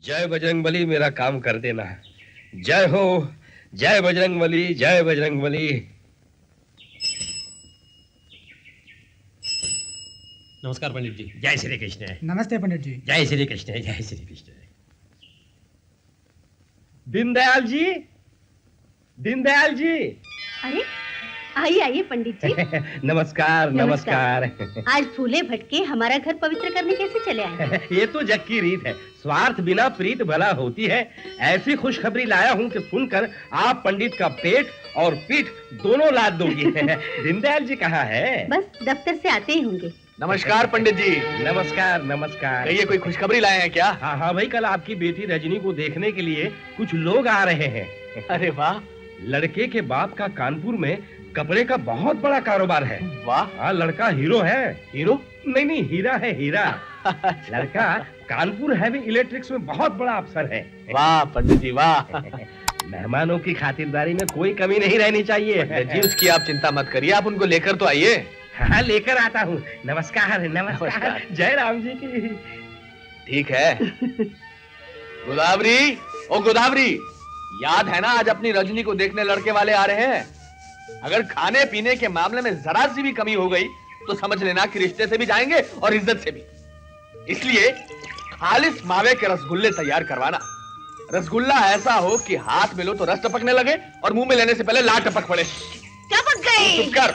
जय बजरंगबली, मेरा काम कर देना। जय हो, जय बजरंगबली, जय बजरंगबली। नमस्कार पंडित जी। जय श्री कृष्ण। नमस्ते पंडित जी। जय श्री कृष्ण, जय श्री कृष्ण। दीनदयाल जी, दीनदयाल जी। अरे आइए आइए पंडित जी। नमस्कार नमस्कार। आज फूले भटके हमारा घर पवित्र करने कैसे चले आए? ये तो जग की रीत है, स्वार्थ बिना प्रीत भला होती है। ऐसी खुशखबरी लाया हूँ कि सुनकर आप पंडित का पेट और पीठ दोनों लाद दोगी। दीनदयाल जी कहाँ है? बस दफ्तर से आते ही होंगे। नमस्कार पंडित जी। नमस्कार नमस्कार। कहिए, कोई खुशखबरी लाए हैं क्या? हाँ हाँ भाई, कल आपकी बेटी रजनी को देखने के लिए कुछ लोग आ रहे हैं। अरे वाह। लड़के के बाप का कानपुर में कपड़े का बहुत बड़ा कारोबार है। वाह। हाँ, लड़का हीरो है। हीरो? नहीं नहीं, हीरा है, हीरा। लड़का कानपुर हैवी इलेक्ट्रिक्स में बहुत बड़ा अफसर है। वाह पंडित जी वाह। मेहमानों की खातिरदारी में कोई कमी नहीं रहनी चाहिए। जी उसकी आप चिंता मत करिए, आप उनको लेकर तो आइए। हाँ, लेकर आता हूँ। नमस्कार नमस्कार। जय राम जी की। ठीक है। गोदावरी, ओ गोदावरी, याद है ना आज अपनी रजनी को देखने लड़के वाले आ रहे हैं? अगर खाने पीने के मामले में जरा सी भी कमी हो गई तो समझ लेना कि रिश्ते से भी जाएंगे और इज्जत से भी। इसलिए खालिस मावे के रसगुल्ले तैयार करवाना। रसगुल्ला ऐसा हो कि हाथ में लो तो रस टपकने लगे और मुंह में लेने से पहले लार टपक पड़े। टपक गई। चुप कर।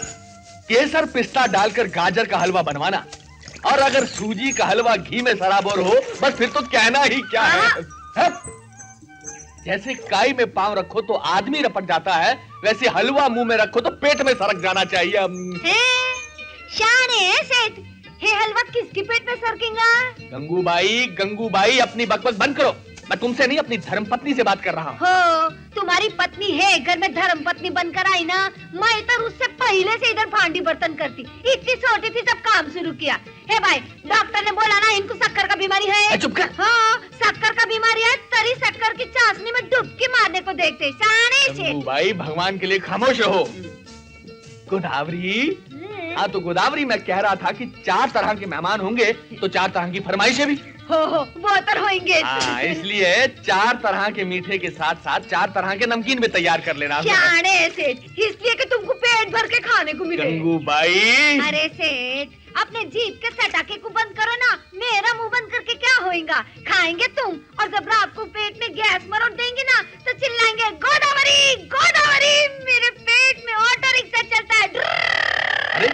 केसर पिस्ता डालकर गाजर का हलवा बनवाना, और अगर सूजी का हलवा घी में सराबोर हो बस फिर तो कहना ही क्या है। जैसे काई में पांव रखो तो आदमी रपट जाता है, वैसे हलवा मुंह में रखो तो पेट में सरक जाना चाहिए। शाने सेठ, हे हलवा किसकी पेट में सरकेगा? गंगूबाई अपनी बकबक बंद करो। मैं तुमसे नहीं अपनी धर्मपत्नी से बात कर रहा हूँ। हो, तुम्हारी पत्नी है घर में धर्मपत्नी बनकर आई ना, मैं तो उससे पहले से इधर भांडी बर्तन करती। इतनी छोटी थी तब काम शुरू किया है। भाई डॉक्टर ने बोला ना इनको शक्कर का बीमारी है। चुप कर। हाँ, शक्कर का बीमारी है, तरी शक्कर की चाशनी में डुबकी मारने को देखते। शाने से भाई भगवान के लिए खामोश रहो। गोदावरी, हाँ तो गोदावरी मैं कह रहा था कि 4 तरह के मेहमान होंगे तो 4 तरह की फरमाइशें भी हो वो तो होंगे। हाँ, इसलिए 4 तरह के मीठे के साथ साथ 4 तरह के नमकीन भी तैयार कर लेना। शाने सेठ, इसलिए कि तुमको पेट भर के खाने को मिले। गंगूबाई। अरे सेठ, अपने जीभ के सटाके को बंद करो ना। मेरा मुंह बंद करके क्या होएगा? खाएंगे तुम, और जब रात को पेट में गैस मरोड़ देंगे ना तो चिल्लाएंगे गोदावरी गोदावरी, मेरे पेट में ऑटो रिक्शा चलता है। अरे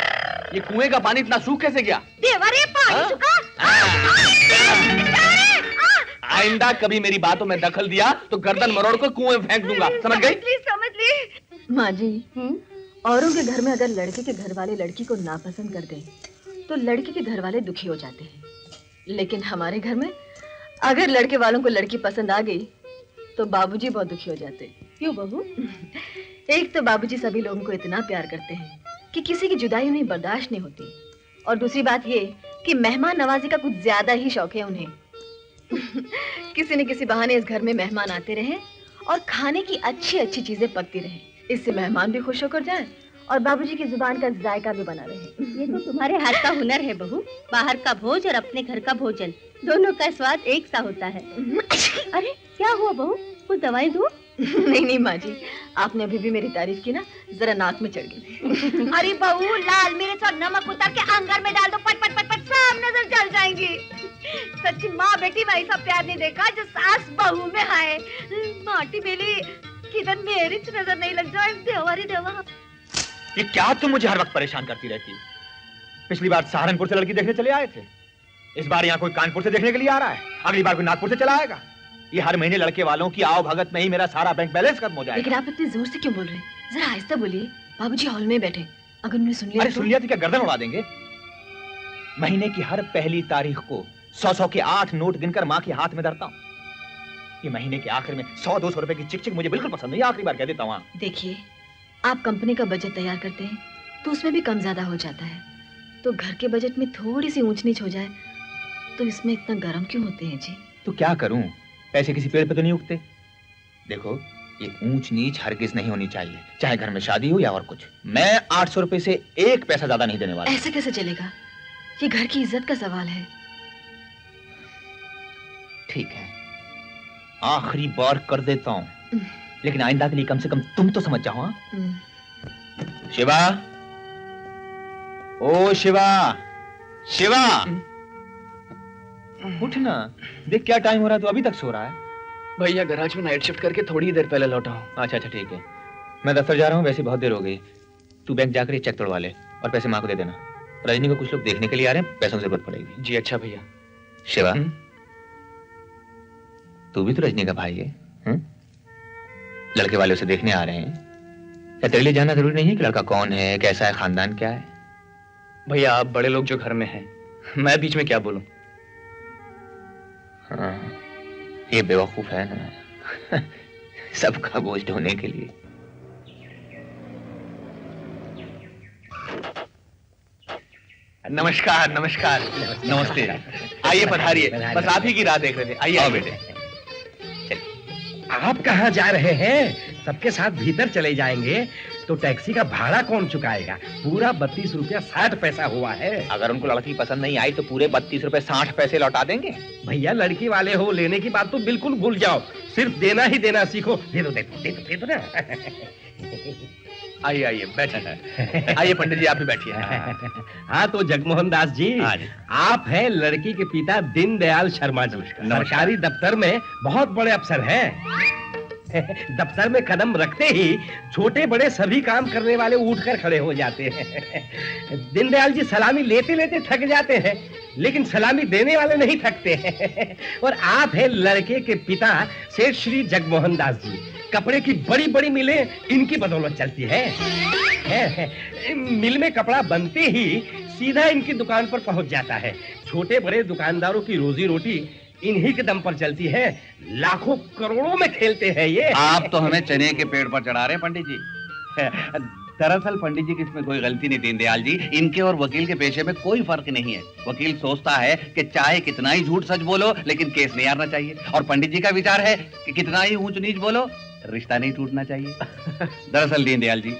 ये कुएं का पानी इतना सूख कैसे गया? देवरे पानी सूखा। आइंदा कभी मेरी बातों में दखल दिया तो गर्दन मरोड़ को कुएं में फेंक दूंगा, समझ गई? समझ ली। माँ जी, औरों के घर में अगर लड़के के घर वाले लड़की को नापसंद कर दें तो लड़की के घर वाले दुखी हो जाते हैं, लेकिन हमारे घर में अगर लड़के वालों को लड़की पसंद आ गई तो बाबूजी बहुत दुखी हो जाते हैं। क्यों बहू? एक तो बाबूजी सभी लोगों को इतना प्यार करते हैं कि किसी की जुदाई उन्हें बर्दाश्त नहीं होती, और दूसरी बात ये कि मेहमान नवाजी का कुछ ज्यादा ही शौक है उन्हें। किसी न किसी बहाने इस घर में मेहमान आते रहे और खाने की अच्छी अच्छी चीजें पकती रहे, इससे मेहमान भी खुश होकर जाए और बाबूजी की जुबान का जायका भी बना रहे। ये तो तुम्हारे हाथ का हुनर है बहू। बाहर का भोज और अपने घर का भोजन दोनों का स्वाद एक सा होता है। अरे क्या हुआ बहू, कुछ दवाई दूं? नहीं नहीं माँ जी, आपने अभी भी मेरी तारीफ की ना, जरा नाक में चढ़ गई। अरे बहू, लाल मिर्च और नमक उतार के अंगार में डाल दो, पट पट पट पट सब नजर चल जाएंगी। सच्ची माँ बेटी में ऐसा प्यार नहीं देखा जो सास बहू में है। माटी बेली, किधर मेरी नजर नहीं लग जाए। देवारी देवा, ये क्या तुम मुझे हर वक्त परेशान करती रहती हो? पिछली बार सहारनपुर से लड़की देखने चले आए थे, इस बार यहाँ कोई कानपुर से देखने के लिए आ रहा है, अगली बार कोई नागपुर से चला आएगा। ये हर महीने लड़के वालों की आओ भगत में ही मेरा सारा बैंक बैलेंस खत्म हो जाएगा। लेकिन आप इतने जोर से क्यों बोल रहे हैं? जरा आहिस्ता बोलिए, बाबूजी हॉल में बैठे, अगर उन्हें सुन लिया। अरे सुन लिया तो क्या गर्दन उड़ा देंगे? महीने की हर पहली तारीख को 100-100 के 8 नोट गिनकर माँ के हाथ में धरता हूँ। ये महीने के आखिर में 100-200 रुपए की चिक चिक मुझे बिल्कुल पसंद नहीं, आखिरी बार कह देता हूँ। देखिए, आप कंपनी का बजट तैयार करते हैं तो उसमें भी कम ज्यादा हो जाता है, तो घर के बजट में थोड़ी सी ऊंच नीच हो जाए तो इसमें इतना गर्म क्यों होते हैं जी? तो क्या करूं, पैसे किसी पेड़ पे तो नहीं उगते। देखो, ये ऊंच नीच हरगिज नहीं होनी चाहिए, चाहे घर में शादी हो या और कुछ। मैं 800 रुपए से 1 पैसा ज्यादा नहीं देने वाला। ऐसा कैसे चलेगा? ये घर की इज्जत का सवाल है। ठीक है, आखिरी बार कर देता हूँ, लेकिन आइंदा के लिए कम से कम तुम तो समझ जाओ। हाँ? शिवा, ओ शिवा, शिवा, उठ ना, देख क्या टाइम हो रहा है, तू अभी तक सो रहा है। भैया गैराज में नाइट शिफ्ट करके थोड़ी देर पहले लौटा हूँ। अच्छा अच्छा ठीक है, मैं दफ्तर जा रहा हूँ, वैसे बहुत देर हो गई। तू बैंक जाकर ये चेक तोड़वा ले और पैसे माँ को दे देना। रजनी को कुछ लोग देखने के लिए आ रहे हैं, पैसों की जरूरत पड़ेगी। जी अच्छा भैया। शिवा, तू भी तो रजनी का भाई है? लड़के वाले उसे देखने आ रहे हैं, क्या तेरे लिए जानना जरूरी नहीं है कि लड़का कौन है, कैसा है, खानदान क्या है? भैया आप बड़े लोग जो घर में हैं, मैं बीच में क्या बोलूं? हाँ, ये बेवकूफ है ना सबका बोझ ढोने के लिए। नमस्कार नमस्कार। नमस्ते। आइए पधारिए, बस आप ही की राह देख रहे थे। आइए आओ बेटे। आप कहाँ जा रहे हैं? सबके साथ भीतर चले जाएंगे तो टैक्सी का भाड़ा कौन चुकाएगा? पूरा 32 रुपया 60 पैसा हुआ है। अगर उनको लड़की पसंद नहीं आई तो पूरे 32 रुपए 60 पैसे लौटा देंगे। भैया लड़की वाले हो, लेने की बात तो बिल्कुल भूल जाओ, सिर्फ देना ही देना सीखो। दे दो दे दो दे दो, दे दो ना। आइए आइए बैठिए। आइए पंडित जी आप भी बैठिए। हाँ तो जगमोहन दास जी, आप हैं लड़की के पिता दीनदयाल शर्मा जी, सरकारी दफ्तर में बहुत बड़े अफसर हैं। दफ्तर में कदम रखते ही छोटे बड़े सभी काम करने वाले उठकर खड़े हो जाते हैं। दीनदयाल जी सलामी लेते लेते थक जाते हैं, लेकिन सलामी देने वाले नहीं थकते हैं। और आप हैं लड़के के पिता सेठ श्री जगमोहन दास जी, कपड़े की बड़ी बड़ी मिलें इनकी बदौलत चलती है। मिल में कपड़ा बनते ही सीधा इनकी दुकान पर पहुंच जाता है। छोटे बड़े दुकानदारों की रोजी रोटी इन्हीं के दम पर चलती है। लाखों करोड़ों में खेलते हैं ये। आप तो हमें चने के पेड़ पर चढ़ा रहे हैं पंडित जी। दरअसल पंडित जी की इसमें कोई गलती नहीं दीनदयाल जी, इनके और वकील के पेशे में कोई फर्क नहीं है। वकील सोचता है कि चाहे कितना ही झूठ सच बोलो लेकिन केस नहीं हारना चाहिए, और पंडित जी का विचार है कि कितना ही ऊंच नीच बोलो रिश्ता नहीं टूटना चाहिए। दरअसल दीनदयाल जी,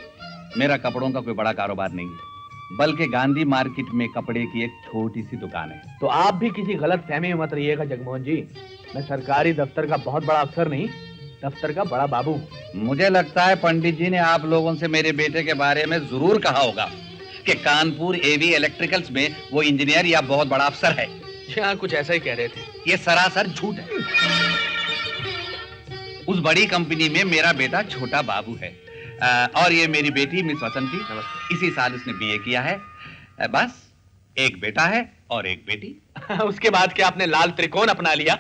मेरा कपड़ों का कोई बड़ा कारोबार नहीं है, बल्कि गांधी मार्केट में कपड़े की एक छोटी सी दुकान है। तो आप भी किसी गलत फहमी में मत रहिएगा जगमोहन जी, मैं सरकारी दफ्तर का बहुत बड़ा अफसर नहीं, दफ्तर का बड़ा बाबू। मुझे लगता है पंडित जी ने आप लोगों से मेरे बेटे के बारे में जरूर कहा होगा कि कानपुर एवी इलेक्ट्रिकल्स में वो इंजीनियर या बहुत बड़ा अफसर है। हाँ कुछ ऐसा ही कह रहे थे। ये सरासर झूठ है। उस बड़ी कंपनी में मेरा बेटा छोटा बाबू है, और ये मेरी बेटी मिस वसंती, इसी साल उसने बीए किया है। बस एक बेटा है और एक बेटी। उसके बाद क्या आपने लाल त्रिकोण अपना लिया?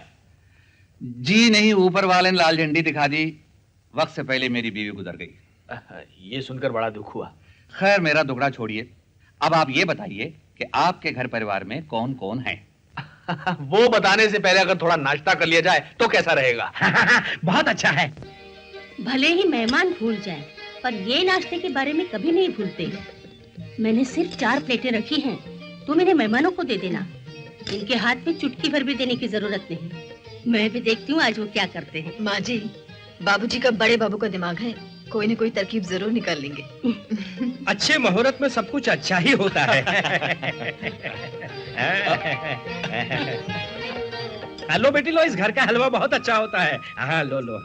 जी नहीं, ऊपर वाले ने लाल झंडी दिखा दी। वक्त से पहले मेरी बीवी गुजर गई। ये सुनकर बड़ा दुख हुआ। खैर मेरा दुखड़ा छोड़िए, अब आप ये बताइए कि आपके घर परिवार में कौन कौन है? वो बताने से पहले अगर थोड़ा नाश्ता कर लिया जाए तो कैसा रहेगा? बहुत अच्छा है। भले ही मेहमान भूल जाए, पर ये नाश्ते के बारे में कभी नहीं भूलते। मैंने सिर्फ 4 प्लेटें रखी हैं, तुम इन्हें मेहमानों को दे देना। इनके हाथ में चुटकी भर भी देने की जरूरत नहीं। मैं भी देखती हूँ आज वो क्या करते हैं। माँ जी, बाबूजी का बड़े बाबू का दिमाग है, कोई न कोई तरकीब जरूर निकाल लेंगे। अच्छे मुहूर्त में सब कुछ अच्छा ही होता है। लो बेटी लो, इस घर का हलवा बहुत अच्छा होता है। हाँ लो लो,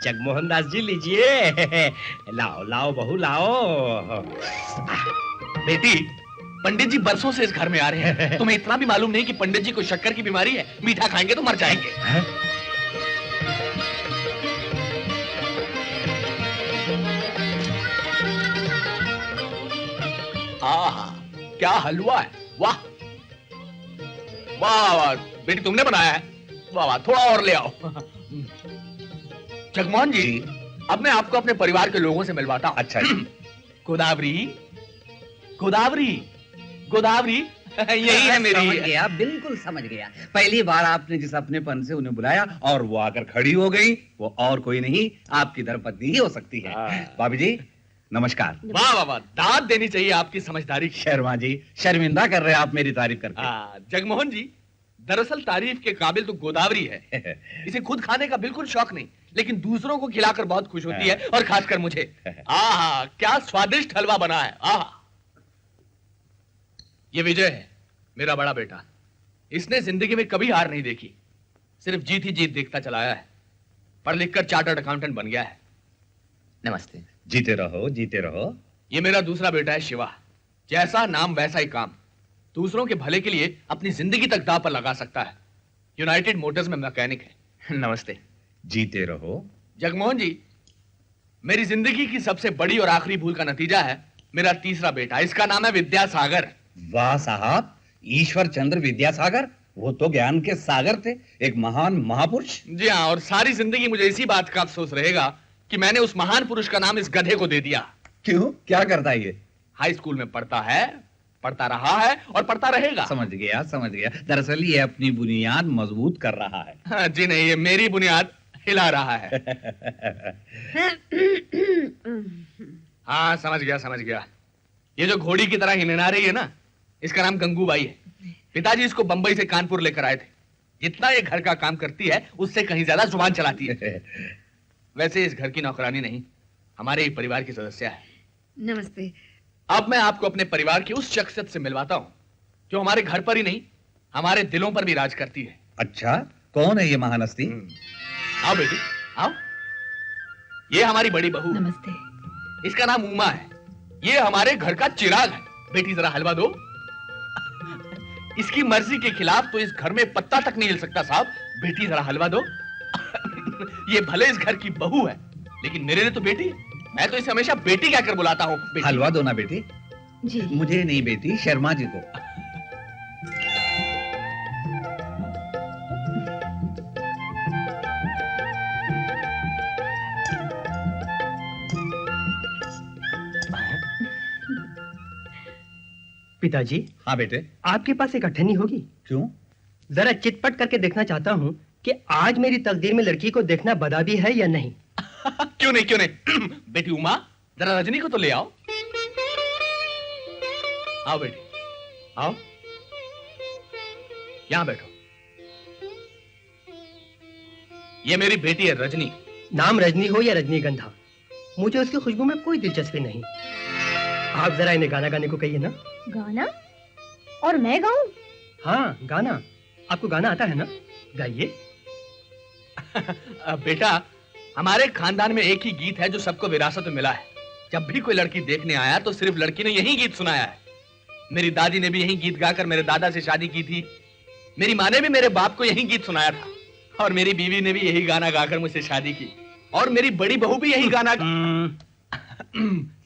जगमोहन दास जी लीजिए। लाओ लाओ बहू लाओ। बेटी, पंडित जी बरसों से इस घर में आ रहे हैं, तुम्हें इतना भी मालूम नहीं कि पंडित जी को शक्कर की बीमारी है, मीठा खाएंगे तो मर जाएंगे। आहा, क्या हलवा है, वाह वाह वाह। बेटी तुमने बनाया है, वाह वाह, थोड़ा और ले आओ। जगमोहन जी, अब मैं आपको अपने परिवार के लोगों से मिलवाता हूँ। अच्छा जी। गोदावरी गोदावरी गोदावरी, यही है मेरी। समझ गया, बिल्कुल समझ गया। पहली बार आपने जिस अपनेपन से उन्हें बुलाया और वो आकर खड़ी हो गई, वो और कोई नहीं आपकी धर्मपत्नी ही हो सकती है। भाभी जी नमस्कार। वाह वाह वाह, दाद देनी चाहिए आपकी समझदारी। शर्मा जी, शर्मिंदा कर रहे हैं आप मेरी तारीफ करके। जगमोहन जी, दरअसल तारीफ के काबिल तो गोदावरी है। इसे खुद खाने का बिल्कुल शौक नहीं, लेकिन दूसरों को खिलाकर बहुत खुश होती है, और खासकर मुझे। आहा, क्या स्वादिष्ट हलवा बना है। आहा, ये विजय है, मेरा बड़ा बेटा। इसने जिंदगी में कभी हार नहीं देखी, सिर्फ जीत ही जीत देखता चला आया है। पढ़ लिख कर चार्टर्ड अकाउंटेंट बन गया है। नमस्ते। जीते रहो, जीते रहो। ये मेरा दूसरा बेटा है शिवा। जैसा नाम वैसा ही काम। दूसरों के भले के लिए अपनी जिंदगी तक दांव पर लगा सकता है। यूनाइटेड मोटर्स में मैकेनिक है। नमस्ते। जीते रहो। जगमोहन जी, मेरी जिंदगी की सबसे बड़ी और आखिरी भूल का नतीजा है मेरा तीसरा बेटा। इसका नाम है विद्यासागर। वाह साहब, ईश्वर चंद्र विद्यासागर, वो तो ज्ञान के सागर थे, एक महान महापुरुष। जी हाँ, और सारी जिंदगी मुझे इसी बात का अफसोस रहेगा कि मैंने उस महान पुरुष का नाम इस गधे को दे दिया। क्यों, क्या करता है ये? हाई स्कूल में पढ़ता है, पढ़ता रहा है और पढ़ता रहेगा। समझ गया, समझ गया। दरअसल ये अपनी बुनियाद मजबूत कर रहा है। हाँ, जी नहीं, ये मेरी बुनियाद हिला रहा है। हाँ, समझ गया, समझ गया। ये जो घोड़ी की तरह हिनना रही है ना, इसका नाम गंगूबाई है। पिताजी इसको बंबई से कानपुर लेकर आए थे। जितना ये घर का काम करती है उससे कहीं ज्यादा जुबान चलाती है। वैसे इस घर की नौकरानी नहीं, हमारे ही परिवार की सदस्य है। नमस्ते। अब मैं आपको अपने परिवार की उस शख्सियत से मिलवाता हूँ जो हमारे घर पर ही नहीं, हमारे दिलों पर भी राज करती है। अच्छा, कौन है ये महान हस्ती? आओ बेटी, आओ। ये हमारी बड़ी बहू। नमस्ते। इसका नाम उमा है। ये हमारे घर का चिराग है। बेटी जरा हलवा दो। इसकी मर्जी के खिलाफ तो इस घर में पत्ता तक नहीं हिल सकता साहब। बेटी जरा हलवा दो। ये भले इस घर की बहू है, लेकिन मेरे लिए तो बेटी है। मैं तो इसे हमेशा बेटी कहकर बुलाता हूँ। हलवा दो ना बेटी। जी। मुझे नहीं बेटी, शर्मा जी को। पिताजी। हाँ बेटे। आपके पास एक अठन्नी होगी? क्यों? जरा चिटपट करके देखना चाहता हूँ कि आज मेरी तकदीर में लड़की को देखना बदाबी है या नहीं। क्यों नहीं, क्यों नहीं। बेटी उमा, जरा रजनी को तो ले आओ। आओ बेटी, आओ। यहां बैठो। ये मेरी बेटी है रजनी। नाम रजनी हो या रजनीगंधा, मुझे उसकी खुशबू में कोई दिलचस्पी नहीं। आप जरा इन्हें गाना गाने को कहिए ना। गाना? और मैं गाऊं? हाँ, गाना। आपको गाना आता है ना? गाइए। बेटा, हमारे खानदान में एक ही गीत है जो सबको विरासत में मिला है। जब भी कोई लड़की देखने आया तो सिर्फ लड़की ने यही गीत सुनाया है। मेरी दादी ने भी यही गीत गाकर मेरे दादा से शादी की थी। मेरी माँ ने भी मेरे बाप को यही गीत सुनाया था। और मेरी बीवी ने भी यही गाना गाकर मुझसे शादी की। और मेरी बड़ी बहू भी यही गाना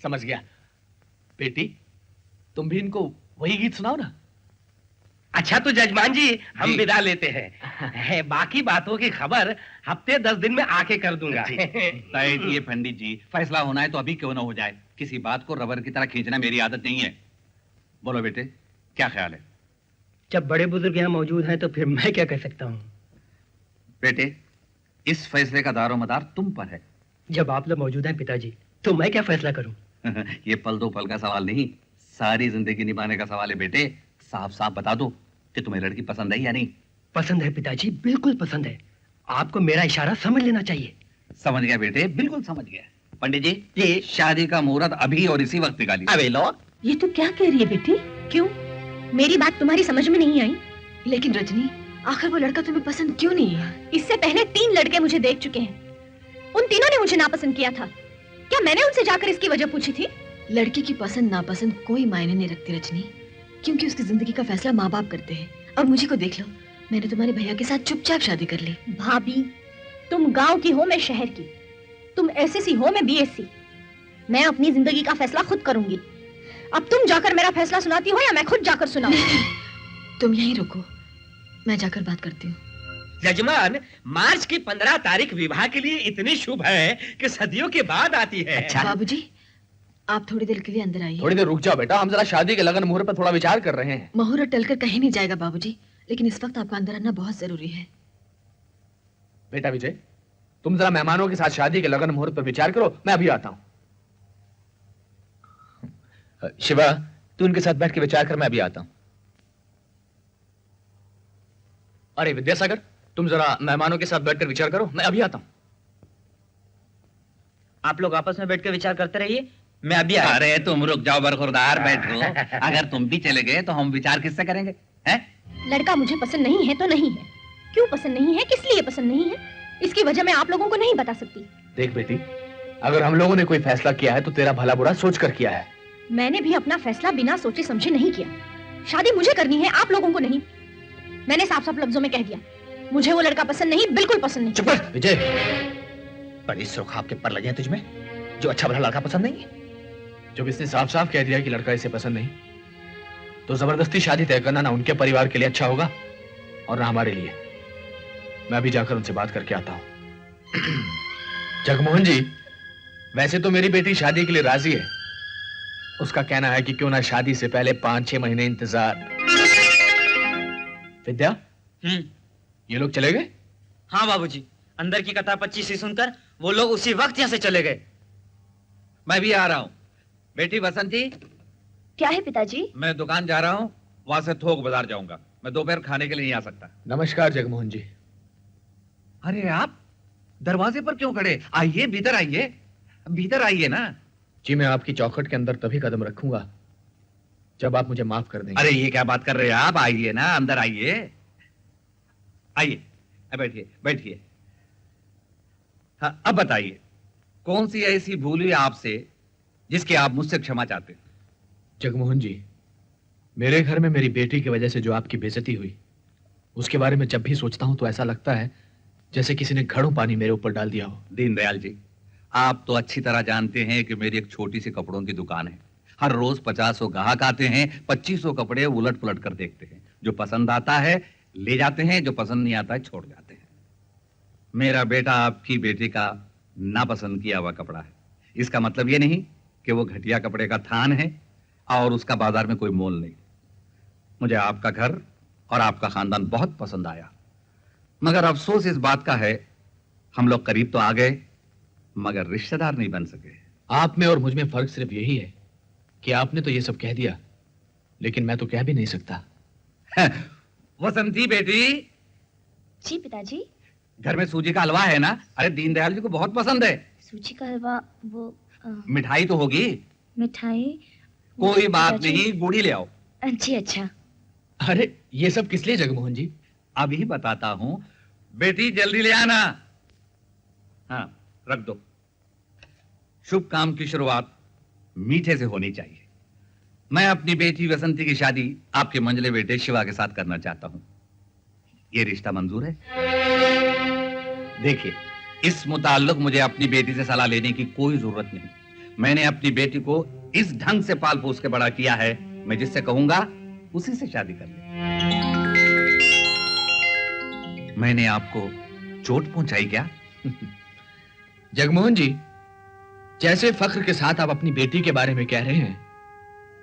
समझ गया। बेटी, तुम भी इनको वही गीत सुनाओ ना। अच्छा तो जजमान जी, हम विदा लेते हैं। बाकी बातों की खबर हफ्ते 10 दिन में आके कर दूंगा। ये पंडित जी, फैसला होना है तो अभी क्यों ना हो जाए। किसी बात को रबर की तरह खींचना मेरी आदत नहीं है। बोलो बेटे, क्या ख्याल है? जब बड़े बुजुर्ग यहाँ मौजूद हैं तो फिर मैं क्या कर सकता हूँ। बेटे, इस फैसले का दारोमदार तुम पर है। जब आप लोग मौजूद हैं पिताजी, तो मैं क्या फैसला करूँ? ये पल दो पल का सवाल नहीं, सारी जिंदगी निभाने का सवाल है बेटे। साफ साफ बता दो कि तुम्हें लड़की पसंद है या नहीं। पसंद है पिताजी, बिल्कुल पसंद है। आपको मेरा इशारा समझ लेना चाहिए। समझ गया बेटे, बिल्कुल समझ गया। पंडित जी, ये शादी का मुहूर्त अभी और इसी वक्त निकालिए। अबे लो, ये तो क्या कह रही है बेटी? क्यों? मेरी बात तुम्हारी समझ में नहीं आई? लेकिन रजनी, आखिर वो लड़का तुम्हें पसंद क्यों नहीं है? इससे पहले 3 लड़के मुझे देख चुके हैं। उन तीनों ने मुझे नापसंद किया था। क्या मैंने उनसे जाकर इसकी वजह पूछी थी? लड़की की पसंद नापसंद कोई मायने नहीं रखती रजनी, क्योंकि उसकी जिंदगी का फैसला माँ बाप करते हैं। अब मुझे को देख लो, मैंने तुम्हारे भैया के साथ चुपचाप शादी कर ली। भाभी, तुम गांव की हो, मैं शहर की। तुम एसएससी हो, मैं बीएससी। मैं अपनी जिंदगी का फैसला खुद करूंगी। अब तुम जाकर मेरा फैसला सुनाती हो या मैं खुद जाकर सुनाऊं? तुम यहीं रुको, मैं जाकर बात करती हूँ। जजमान, मार्च की 15 तारीख विवाह के लिए इतनी शुभ है कि सदियों के बाद आती है। अच्छा बाबूजी, आप थोड़ी देर के लिए अंदर आइए। थोड़ी देर रुक जाओ बेटा, हम जरा शादी के लगन मुहूर्त पर थोड़ा विचार कर रहे हैं। मुहूर्त टलकर कहीं नहीं जाएगा बाबूजी, लेकिन इस वक्त आपका अंदर आना बहुत जरूरी है। बेटा विजय, तुम जरा मेहमानों के साथ शादी के लगन मुहूर्त पर विचार करो, मैं अभी आता हूं। शिवा, तू उनके साथ बैठ के विचार कर, मैं अभी आता हूं। अरे विद्यासागर, तुम जरा मेहमानों के साथ बैठकर विचार करो, मैं अभी आता हूं। आप लोग आपस में बैठकर विचार करते रहिए, मैं अभी आ। अरे तुम रुक जाओ बरखुरदार, बैठो। अगर तुम भी चले गए तो हम विचार किससे करेंगे? हैं? लड़का मुझे पसंद नहीं है तो नहीं है। क्यों पसंद नहीं है, किस लिए पसंद नहीं है? इसकी वजह मैं आप लोगों को नहीं बता सकती। देख बेटी, अगर हम लोगों ने कोई फैसला किया है तो तेरा भला बुरा सोच कर किया है। मैंने भी अपना फैसला बिना सोचे समझे नहीं किया। शादी मुझे करनी है, आप लोगों को नहीं। मैंने साफ साफ लफ्जों में कह दिया, मुझे वो लड़का पसंद नहीं, बिल्कुल पसंद नहीं। चुप कर विजय, बड़ी सुरखाब के पर लगे हैं तुझमें, जो अच्छा भला लड़का पसंद नहीं है। जब इसने साफ साफ कह दिया कि लड़का इसे पसंद नहीं, तो जबरदस्ती शादी तय करना ना उनके परिवार के लिए अच्छा होगा और ना हमारे लिए। मैं अभी जाकर उनसे बात करके आता हूं। जगमोहन जी, वैसे तो मेरी बेटी शादी के लिए राजी है। उसका कहना है कि क्यों ना शादी से पहले 5-6 महीने इंतजार। विद्या, ये लोग चले गए? हाँ बाबूजी, अंदर की कथा 25 सुनकर वो लोग उसी वक्त यहाँ से चले गए। मैं भी आ रहा हूँ। बेटी बसंती, क्या है पिताजी? मैं दुकान जा रहा हूँ, वहां से थोक बाजार जाऊंगा। मैं दोपहर खाने के लिए नहीं आ सकता। नमस्कार जगमोहन जी। अरे आप दरवाजे पर क्यों खड़े? आइए, भीतर आइए, भीतर आइए ना। जी, मैं आपकी चौखट के अंदर तभी कदम रखूंगा जब आप मुझे माफ कर देंगे। अरे ये क्या बात कर रहे हैं आप? आइए ना, अंदर आइए, आइए, बैठिए बैठिए। हाँ, अब बताइए, कौन सी ऐसी भूल हुई आपसे जिसकी आप मुझसे क्षमा चाहते हैं? जगमोहन जी, मेरे घर में मेरी बेटी की वजह से जो आपकी बेइज्जती हुई, उसके बारे में जब भी सोचता हूं तो ऐसा लगता है जैसे किसी ने घड़ों पानी मेरे ऊपर डाल दिया हो। दीनदयाल जी, आप तो अच्छी तरह जानते हैं कि मेरी एक छोटी सी कपड़ों की दुकान है। हर रोज 50 ग्राहक आते हैं, 2500 कपड़े उलट पुलट कर देखते हैं। जो पसंद आता है ले जाते हैं, जो पसंद नहीं आता है छोड़ जाते हैं। मेरा बेटा आपकी बेटी का नापसंद किया हुआ कपड़ा है। इसका मतलब ये नहीं कि वो घटिया कपड़े का थान है और उसका बाजार में कोई मोल नहीं। मुझे आपका घर और आपका खानदान बहुत पसंद आया, मगर अफसोस इस बात का है हम लोग करीब तो आ गए मगर रिश्तेदार नहीं बन सके। आप में और मुझ में फर्क सिर्फ यही है कि आपने तो ये सब कह दिया, लेकिन मैं तो कह भी नहीं सकता। वसंती बेटी। जी पिताजी। घर में सूजी का हलवा है ना? अरे दीनदयाल जी को बहुत पसंद है। सूजी का हलवा? वो मिठाई तो होगी। मिठाई? कोई बात नहीं, गुड़ी ले आओ। जी अच्छा। अरे ये सब किस लिए जगमोहन जी? अभी बताता हूं। बेटी जल्दी ले आना। हाँ, रख दो। शुभ काम की शुरुआत मीठे से होनी चाहिए। मैं अपनी बेटी वसंती की शादी आपके मंझले बेटे शिवा के साथ करना चाहता हूं। ये रिश्ता मंजूर है? देखिए, इस मुताल्लिक मुझे अपनी बेटी से सलाह लेने की कोई जरूरत नहीं। मैंने अपनी बेटी को इस ढंग से पाल पोस के बड़ा किया है, मैं जिससे कहूंगा उसी से शादी कर ले। मैंने आपको चोट पहुंचाई क्या? जगमोहन जी, जैसे फख्र के साथ आप अपनी बेटी के बारे में कह रहे हैं,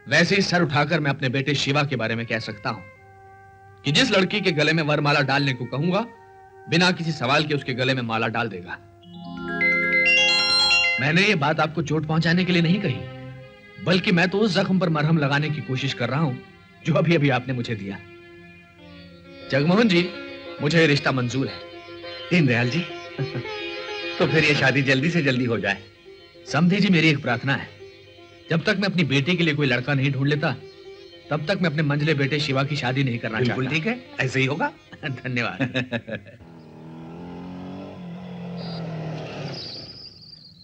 वैसे ही सर उठाकर मैं अपने बेटे शिवा के बारे में कह सकता हूं कि जिस लड़की के गले में वरमाला डालने को कहूंगा, बिना किसी सवाल के उसके गले में माला डाल देगा। मैंने ये बात आपको चोट पहुंचाने के लिए नहीं कही, बल्कि मैं तो उस जख्म पर मरहम लगाने की कोशिश कर रहा हूं जो अभी अभी आपने मुझे दिया। जगमोहन जी, मुझे ये रिश्ता मंजूर है। दीनदयाल जी, तो फिर ये शादी जल्दी से जल्दी हो जाए। समझी जी, मेरी एक प्रार्थना है, जब तक मैं अपनी बेटी के लिए कोई लड़का नहीं ढूंढ लेता, तब तक मैं अपने मंझले बेटे शिवा की शादी नहीं करना चाहता। बिल्कुल ठीक है, ऐसे ही होगा। धन्यवाद।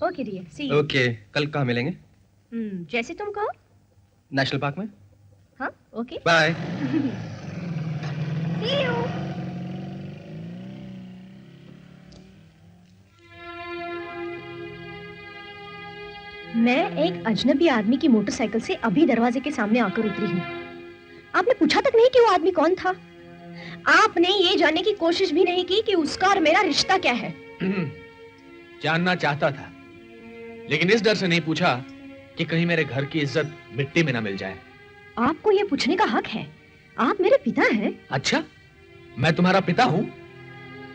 Okay dear, see you. Okay, कल कहाँ मिलेंगे? जैसे तुम कहो। नेशनल पार्क में? हाँ, ओके। बाय। C you. मैं एक अजनबी आदमी की मोटरसाइकिल से अभी दरवाजे के सामने आकर उतरी हूँ। आपने पूछा तक नहीं कि वो आदमी कौन था। आपने ये जानने की कोशिश भी नहीं की कि उसका और मेरा रिश्ता क्या है। जानना चाहता था, लेकिन इस डर से नहीं पूछा कि कहीं मेरे घर की इज्जत मिट्टी में ना मिल जाए। आपको ये पूछने का हक है, आप मेरे पिता हैं। अच्छा, मैं तुम्हारा पिता हूँ?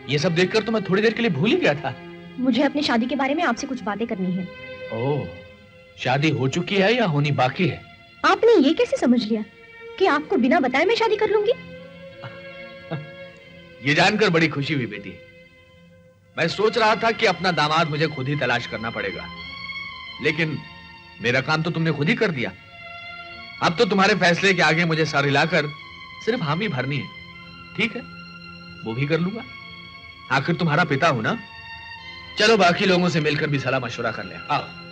ये सब देखकर तो मैं थोड़ी देर के लिए भूल ही गया था। मुझे अपनी शादी के बारे में आपसे कुछ बातें करनी है। ओह, शादी हो चुकी है या होनी बाकी है? आपने ये कैसे समझ लिया कि आपको बिना बताए मैं शादी कर लूंगी? ये जानकर बड़ी खुशी हुई बेटी। मैं सोच रहा था कि अपना दामाद मुझे खुद ही तलाश करना पड़ेगा, लेकिन मेरा काम तो तुमने खुद ही कर दिया। अब तो तुम्हारे फैसले के आगे मुझे सर हिलाकर सिर्फ हामी भरनी है। ठीक है, वो भी कर लूंगा। आखिर तुम्हारा पिता हूं ना। चलो बाकी लोगों से मिलकर भी सलाह मशवरा कर ले। आओ।